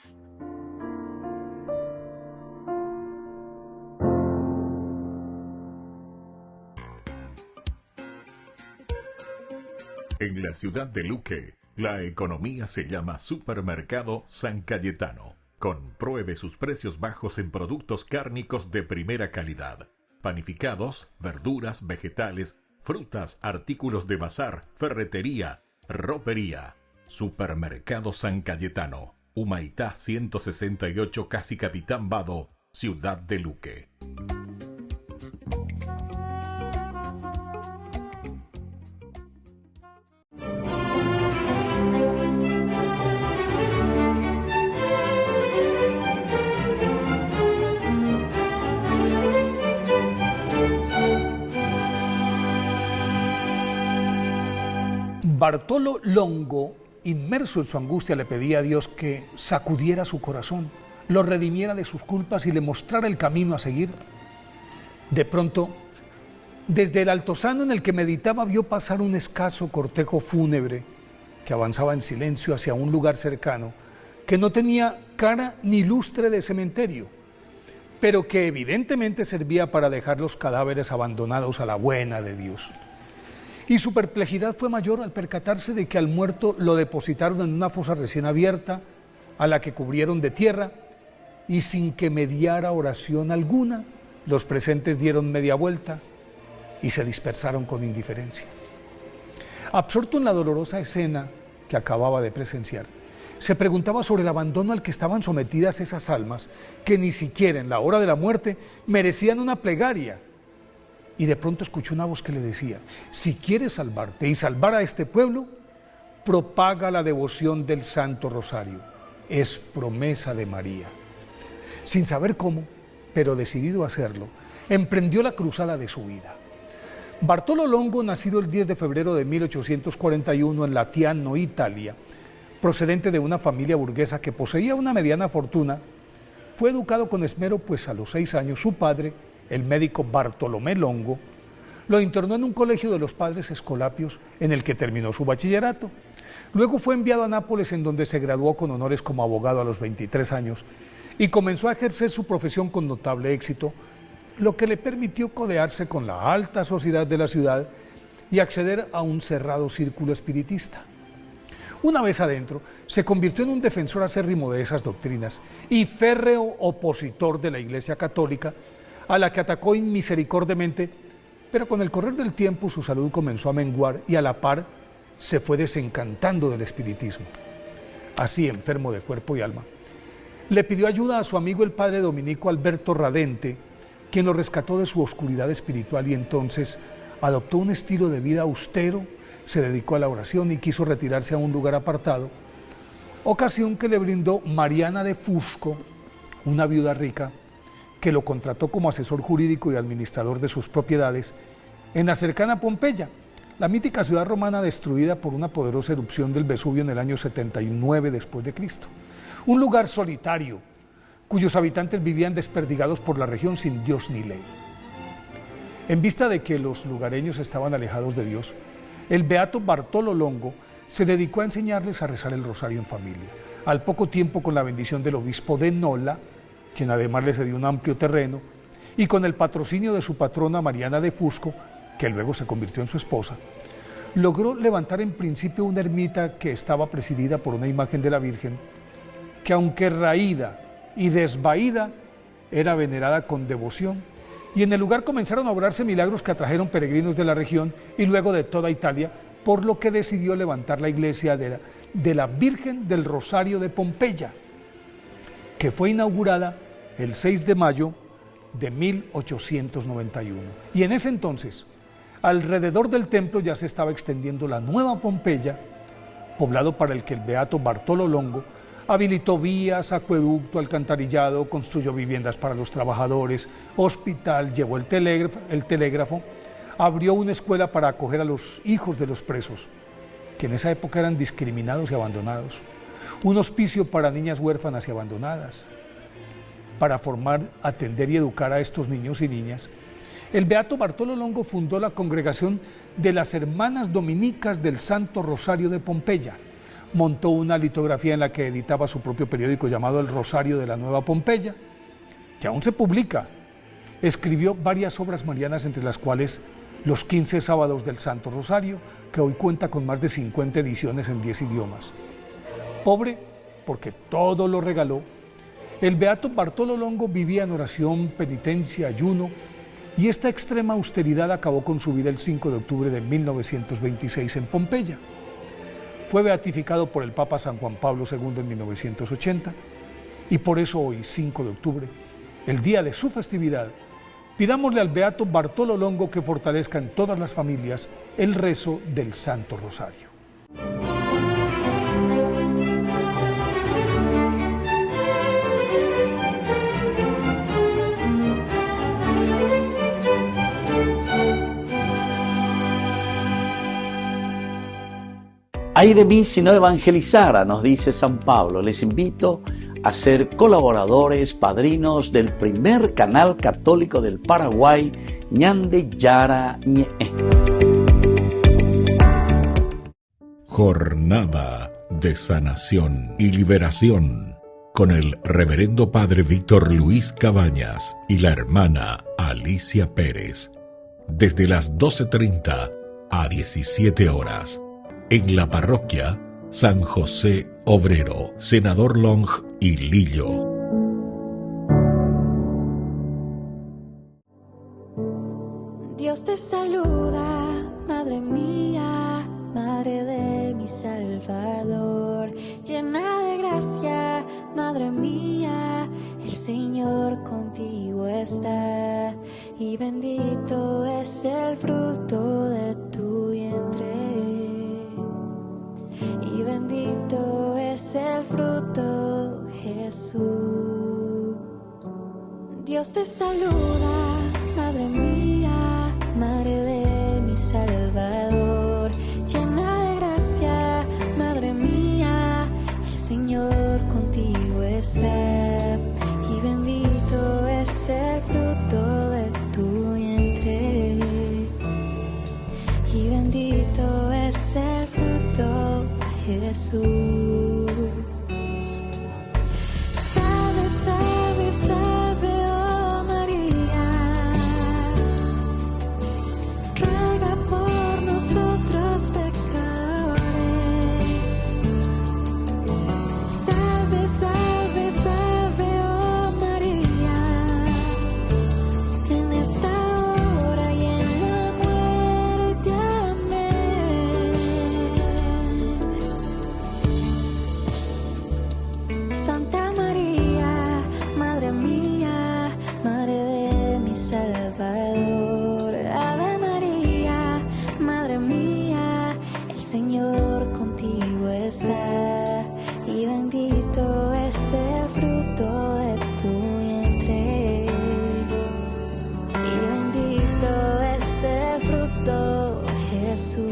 En la ciudad de Luque, la economía se llama Supermercado San Cayetano. Compruebe sus precios bajos en productos cárnicos de primera calidad. Panificados, verduras, vegetales, frutas, artículos de bazar, ferretería, ropería. Supermercado San Cayetano. Humaitá 168, Casi Capitán Vado, Ciudad de Luque. Bartolo Longo, inmerso en su angustia, le pedía a Dios que sacudiera su corazón, lo redimiera de sus culpas y le mostrara el camino a seguir. De pronto, desde el altozano en el que meditaba, vio pasar un escaso cortejo fúnebre que avanzaba en silencio hacia un lugar cercano, que no tenía cara ni lustre de cementerio, pero que evidentemente servía para dejar los cadáveres abandonados a la buena de Dios. Y su perplejidad fue mayor al percatarse de que al muerto lo depositaron en una fosa recién abierta, a la que cubrieron de tierra, y sin que mediara oración alguna, los presentes dieron media vuelta y se dispersaron con indiferencia. Absorto en la dolorosa escena que acababa de presenciar, se preguntaba sobre el abandono al que estaban sometidas esas almas, que ni siquiera en la hora de la muerte merecían una plegaria. Y de pronto escuchó una voz que le decía: si quieres salvarte y salvar a este pueblo, propaga la devoción del Santo Rosario. Es promesa de María. Sin saber cómo, pero decidido a hacerlo, emprendió la cruzada de su vida. Bartolo Longo, nacido el 10 de febrero de 1841 en Latiano, Italia, procedente de una familia burguesa que poseía una mediana fortuna, fue educado con esmero, pues a los 6 años su padre, el médico Bartolomé Longo, lo internó en un colegio de los padres escolapios en el que terminó su bachillerato. Luego fue enviado a Nápoles, en donde se graduó con honores como abogado a los 23 años y comenzó a ejercer su profesión con notable éxito, lo que le permitió codearse con la alta sociedad de la ciudad y acceder a un cerrado círculo espiritista. Una vez adentro, se convirtió en un defensor acérrimo de esas doctrinas y férreo opositor de la Iglesia Católica, a la que atacó inmisericordiamente, pero con el correr del tiempo su salud comenzó a menguar y a la par se fue desencantando del espiritismo. Así, enfermo de cuerpo y alma, le pidió ayuda a su amigo el padre dominico Alberto Radente, quien lo rescató de su oscuridad espiritual, y entonces adoptó un estilo de vida austero, se dedicó a la oración y quiso retirarse a un lugar apartado, ocasión que le brindó Mariana de Fusco, una viuda rica, que lo contrató como asesor jurídico y administrador de sus propiedades en la cercana Pompeya, la mítica ciudad romana destruida por una poderosa erupción del Vesubio en el año 79 después de Cristo. Un lugar solitario, cuyos habitantes vivían desperdigados por la región sin Dios ni ley. En vista de que los lugareños estaban alejados de Dios, el beato Bartolo Longo se dedicó a enseñarles a rezar el rosario en familia. Al poco tiempo, con la bendición del obispo de Nola, quien además le cedió un amplio terreno, y con el patrocinio de su patrona Mariana de Fusco, que luego se convirtió en su esposa, logró levantar en principio una ermita que estaba presidida por una imagen de la Virgen, que aunque raída y desvaída, era venerada con devoción, y en el lugar comenzaron a obrarse milagros que atrajeron peregrinos de la región y luego de toda Italia, por lo que decidió levantar la iglesia de la Virgen del Rosario de Pompeya, que fue inaugurada el 6 de mayo de 1891. Y en ese entonces, alrededor del templo ya se estaba extendiendo la nueva Pompeya, poblado para el que el beato Bartolo Longo habilitó vías, acueducto, alcantarillado, construyó viviendas para los trabajadores, hospital, llevó el telégrafo, abrió una escuela para acoger a los hijos de los presos, que en esa época eran discriminados y abandonados, un hospicio para niñas huérfanas y abandonadas, para formar, atender y educar a estos niños y niñas. El beato Bartolo Longo fundó la congregación de las Hermanas Dominicas del Santo Rosario de Pompeya, montó una litografía en la que editaba su propio periódico llamado El Rosario de la Nueva Pompeya, que aún se publica. Escribió varias obras marianas, entre las cuales Los 15 sábados del Santo Rosario, que hoy cuenta con más de 50 ediciones en 10 idiomas. Pobre, porque todo lo regaló, el beato Bartolo Longo vivía en oración, penitencia, ayuno, y esta extrema austeridad acabó con su vida el 5 de octubre de 1926 en Pompeya. Fue beatificado por el Papa San Juan Pablo II en 1980, y por eso hoy, 5 de octubre, el día de su festividad, pidámosle al beato Bartolo Longo que fortalezca en todas las familias el rezo del Santo Rosario. Ay de mí si no evangelizara, nos dice San Pablo. Les invito a ser colaboradores, padrinos del primer canal católico del Paraguay, Ñande Yara Ñe. Jornada de sanación y liberación con el reverendo padre Víctor Luis Cabañas y la hermana Alicia Pérez, desde las 12:30 a 17 horas. En la parroquia San José Obrero, Senador Long y Lillo. Dios te saluda, Madre mía, Madre de mi Salvador, llena de gracia, Madre mía, el Señor contigo está, y bendito es el fruto de tu vientre. Y bendito es el fruto, Jesús. Dios te saluda, Madre mía, Madre de mi Salvador, llena de gracia, Madre mía, el Señor contigo está, y bendito es el fruto de tu vientre. Y bendito es el fruto, Jesús. Salve, salve, salve, oh María, ruega por nosotros pecadores. Salve, salve, salve, oh María, en esta hora y en la muerte. Santa María, Madre mía, Madre de mi Salvador. Ave María, Madre mía, el Señor contigo está, y bendito es el fruto de tu vientre. Y bendito es el fruto, Jesús.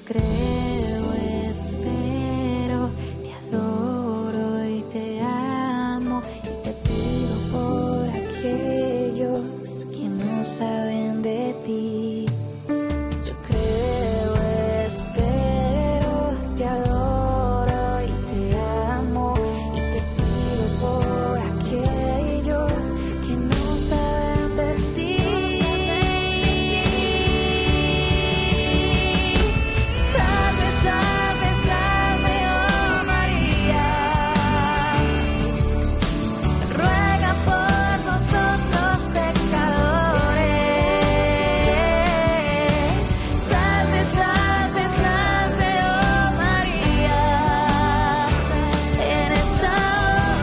creo, espero, te adoro y te amo y te pido por aquellos que no saben de ti. Yo creo, espero, te adoro y te amo y te pido por aquellos que no saben de ti. Salve, salve, salve, oh María, ruega por nosotros pecadores. Salve, salve, salve, oh María, en esta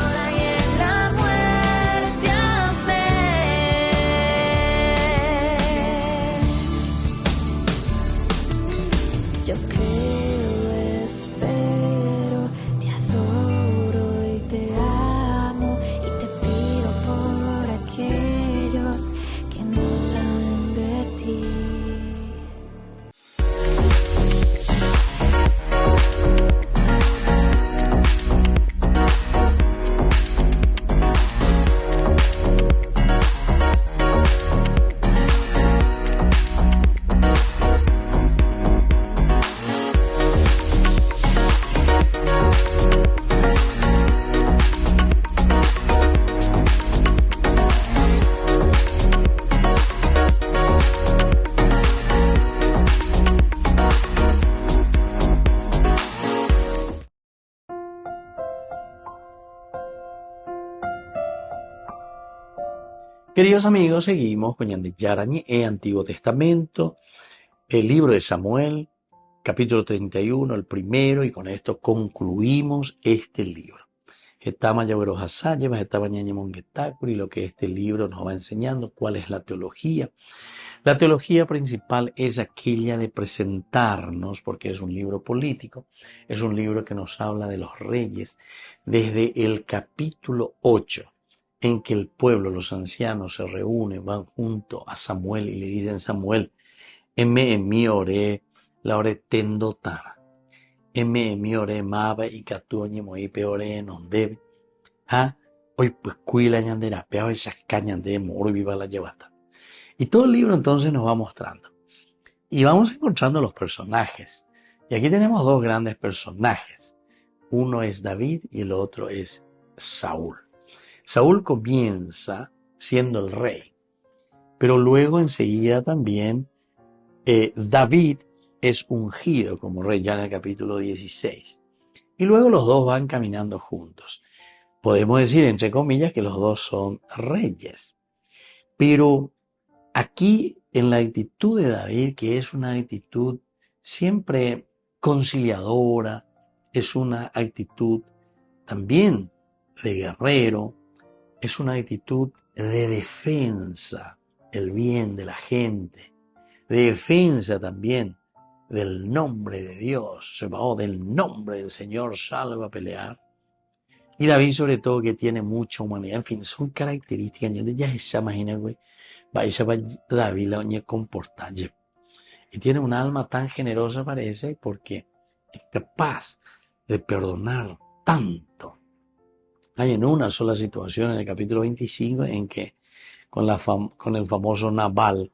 hora y en la muerte. Amén. Yo creo, espero, te adoro y te amo y te pido por aquellos que no saben de ti. Queridos amigos, seguimos con Yarañé, Antiguo Testamento, el libro de Samuel, capítulo 31, el primero, y con esto concluimos este libro. Estamos ya y lo que este libro nos va enseñando, cuál es la teología. La teología principal es aquella de presentarnos, porque es un libro político, es un libro que nos habla de los reyes, desde el capítulo 8, en que el pueblo, los ancianos se reúnen, van junto a Samuel y le dicen: Samuel, eme mi oré, la oré tendotara, eme mi oré maba y catuoñe moi peore non debe, hoy pues cuila ñandera, peao esas cañas de moro viva la llevata. Y todo el libro entonces nos va mostrando. Y vamos encontrando los personajes. Y aquí tenemos dos grandes personajes. Uno es David y el otro es Saúl. Saúl comienza siendo el rey, pero luego enseguida también David es ungido como rey ya en el capítulo 16. Y luego los dos van caminando juntos. Podemos decir, entre comillas, que los dos son reyes. Pero aquí en la actitud de David, que es una actitud siempre conciliadora, es una actitud también de guerrero, es una actitud de defensa del bien de la gente, de defensa también del nombre de Dios, del nombre del Señor salva a pelear. Y David sobre todo que tiene mucha humanidad, en fin, son características, ya se imagina, güey, vais a David la oña comportalle. Y tiene un alma tan generosa parece porque es capaz de perdonar tanto. Hay en una sola situación en el capítulo 25 en que con el famoso Nabal,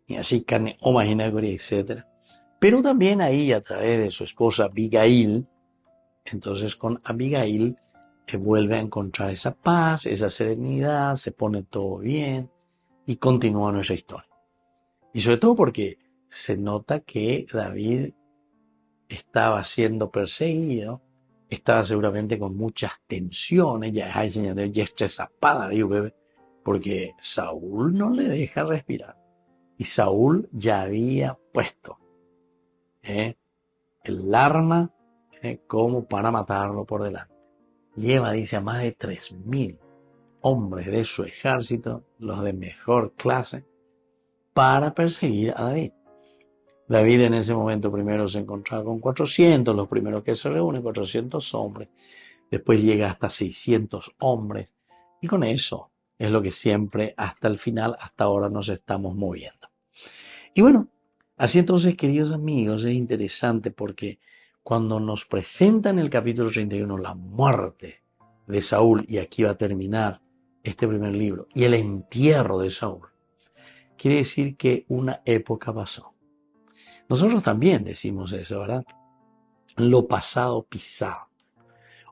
y así carne o imagina, etc. Pero también ahí a través de su esposa Abigail, entonces con Abigail vuelve a encontrar esa paz, esa serenidad, se pone todo bien y continúa nuestra historia. Y sobre todo porque se nota que David estaba siendo perseguido, estaba seguramente con muchas tensiones, ya hay señal de estresapada, porque Saúl no le deja respirar. Y Saúl ya había puesto el arma como para matarlo por delante. Lleva, dice, a más de 3.000 hombres de su ejército, los de mejor clase, para perseguir a David. David en ese momento primero se encontraba con 400, los primeros que se reúnen, 400 hombres. Después llega hasta 600 hombres. Y con eso es lo que siempre, hasta el final, hasta ahora nos estamos moviendo. Y bueno, Así entonces, queridos amigos, es interesante porque cuando nos presentan en el capítulo 31 la muerte de Saúl, y aquí va a terminar este primer libro, y el entierro de Saúl, quiere decir que una época pasó. Nosotros también decimos eso, ¿verdad? Lo pasado pisado,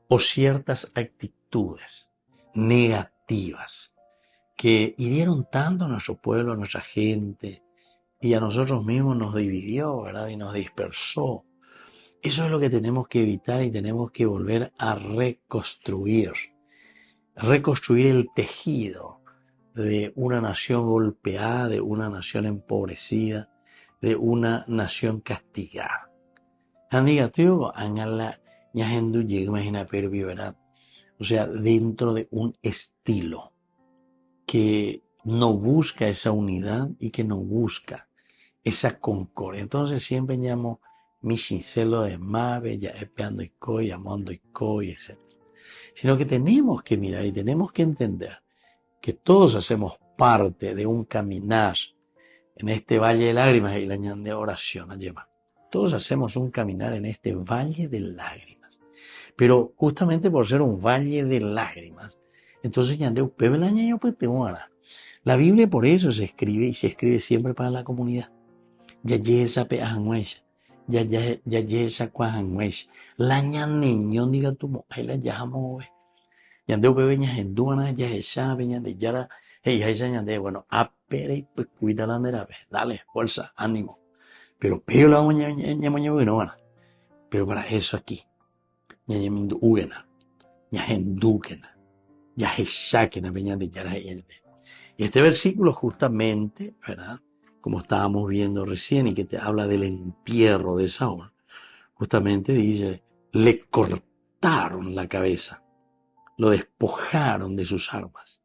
o ciertas actitudes negativas que hirieron tanto a nuestro pueblo, a nuestra gente, y a nosotros mismos nos dividió, ¿verdad? Y nos dispersó. Eso es lo que tenemos que evitar y tenemos que volver a reconstruir el tejido de una nación golpeada, de una nación empobrecida, de una nación castigada. ¿Verdad? O sea, dentro de un estilo que no busca esa unidad y que no busca esa concordia. Entonces siempre llamo mi sincero de mave, ya epeando y coi, amando y coi, etc. Sino que tenemos que mirar y tenemos que entender que todos hacemos parte de un caminar en este valle de lágrimas y la de oración. Todos hacemos un caminar en este valle de lágrimas. Pero justamente por ser un valle de lágrimas, entonces la Biblia por eso se escribe y se escribe siempre para la comunidad. La ñaneñón diga tu ahí la llamo yandeu pebeñas en duana ya esa peña de yara hey esa ñande bueno apere y pues cuida la nera dale fuerza ánimo pero la no pero para eso aquí ñañamindu ugena ñahendukena ñaheshakena peña de yara y este versículo justamente, ¿verdad? Como estábamos viendo recién y que te habla del entierro de Saúl, justamente dice, le cortaron la cabeza, lo despojaron de sus armas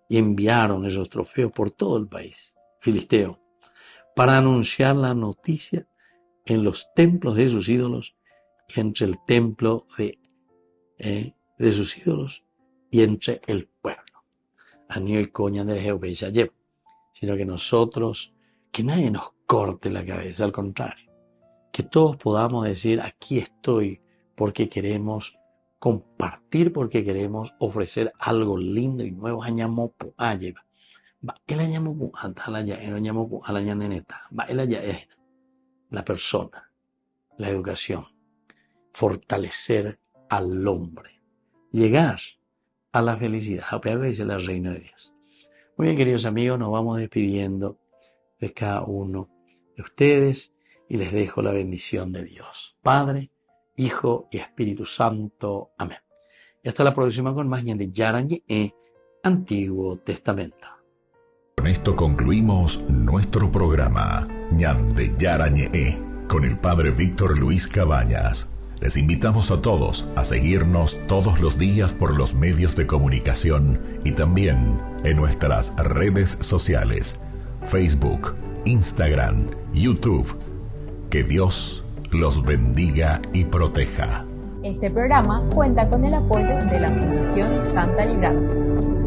y enviaron esos trofeos por todo el país filisteo para anunciar la noticia en los templos de sus ídolos y entre el templo de sus ídolos y entre el pueblo. Sino que nosotros, que nadie nos corte la cabeza, al contrario, que todos podamos decir, aquí estoy porque queremos compartir, porque queremos ofrecer algo lindo y nuevo. La persona, la educación, fortalecer al hombre, llegar a la felicidad, dice la Reina de Dios. Muy bien, queridos amigos, nos vamos despidiendo de cada uno de ustedes y les dejo la bendición de Dios, Padre, Hijo y Espíritu Santo. Amén. Y hasta la próxima con más de Yarañe Antiguo Testamento. Con esto concluimos nuestro programa Ñande Yarañe con el Padre Víctor Luis Cabañas. Les invitamos a todos a seguirnos todos los días por los medios de comunicación y también en nuestras redes sociales, Facebook, Instagram, YouTube. Que Dios los bendiga y proteja. Este programa cuenta con el apoyo de la Fundación Santa Librada.